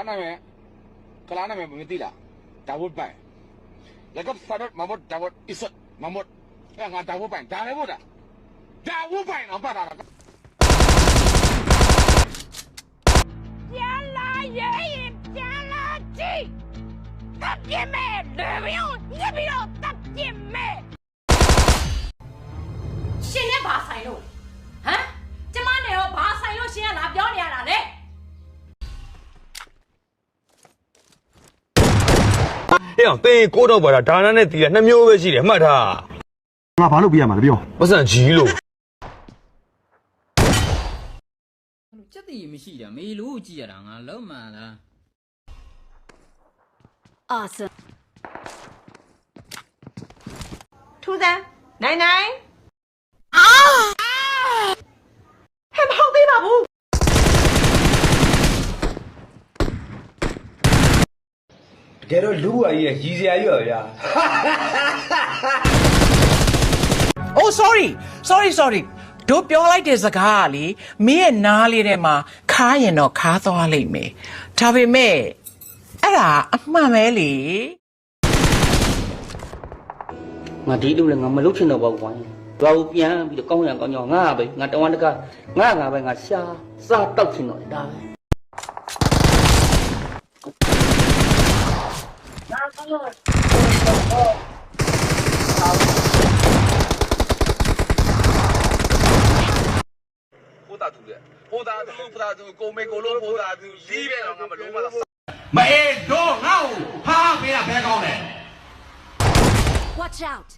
Kalana me Mitila, Davut Bank. Like up Sadat Mamut Davut Isut Mamut, Davut Bank, Davabuda. Davut Bank of Baraka. Yalla, Yalla, G. Tap your man, Nibio, tap your man. She never say no. Huh? Jamano, Bass, I know she and Abionia. 야, 땡 꼬다봐라. 다나네 띠야. 나 묘배시래. 맞아. 나 바로 비야 말이야. 무슨 지로? စက်တည်မရှိတာမေလို့ကြည့်ရတာငါလုံးမှလား Awesome. ထူးစမ်းနိုင်နိုင်အာဟဲ့မဟုတ်သေးပါဘူး တကယ်တော့လူ့ဘဝကြီးရဲ့ရည်စရာကြီးပါဗျာ Oh sorry တို့ပြောလိုက်တဲ့စကားကလေမင်းရဲ့နားလေးထဲမှာခါရင်တော့ခါသွားလိမ့်မယ်ဒါပေမဲ့အဲ့ဒါအမှန်ပဲလေ ငါဒီလိုလည်းငါမလုပ်ချင်တော့ပါဘူးကွာ။ဘာလို့ပြန်ပြီးတော့ကောင်းရန်ကောင်းကြောင်ငါပဲငါတဝမ်းတကငါပဲငါရှာစားတောက်ချင်တော့ဒါပဲ ဟိုတာသူလေဟိုတာသူဖရာသူကိုမေကိုလုံးဟိုတာသူလီးပဲတော့ငါမလုံးမလား မအေးတော့ငါ့ကိုဟာပေးတာဘဲကောင်းတယ် Watch out.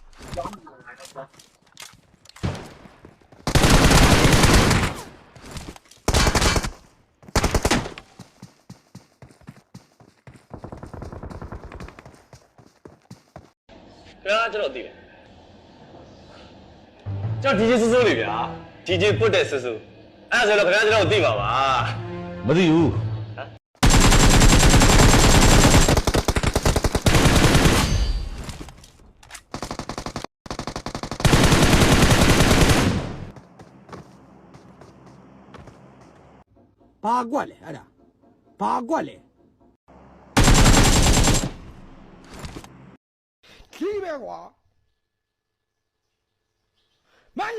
ကျွန်တော်သိတယ်ကျွန်တော်ဒီကျေးစိုးစိုးလေးဗျာဒီကျေးပုတ်တဲ့ဆူဆူအဲ့ဒါဆိုတော့ခင်ဗျားကျွန်တော်သိပါပါမသိဘူး ဘာကွက်လဲအဲ့ဒါဘာကွက်လဲကြီးပဲကွာ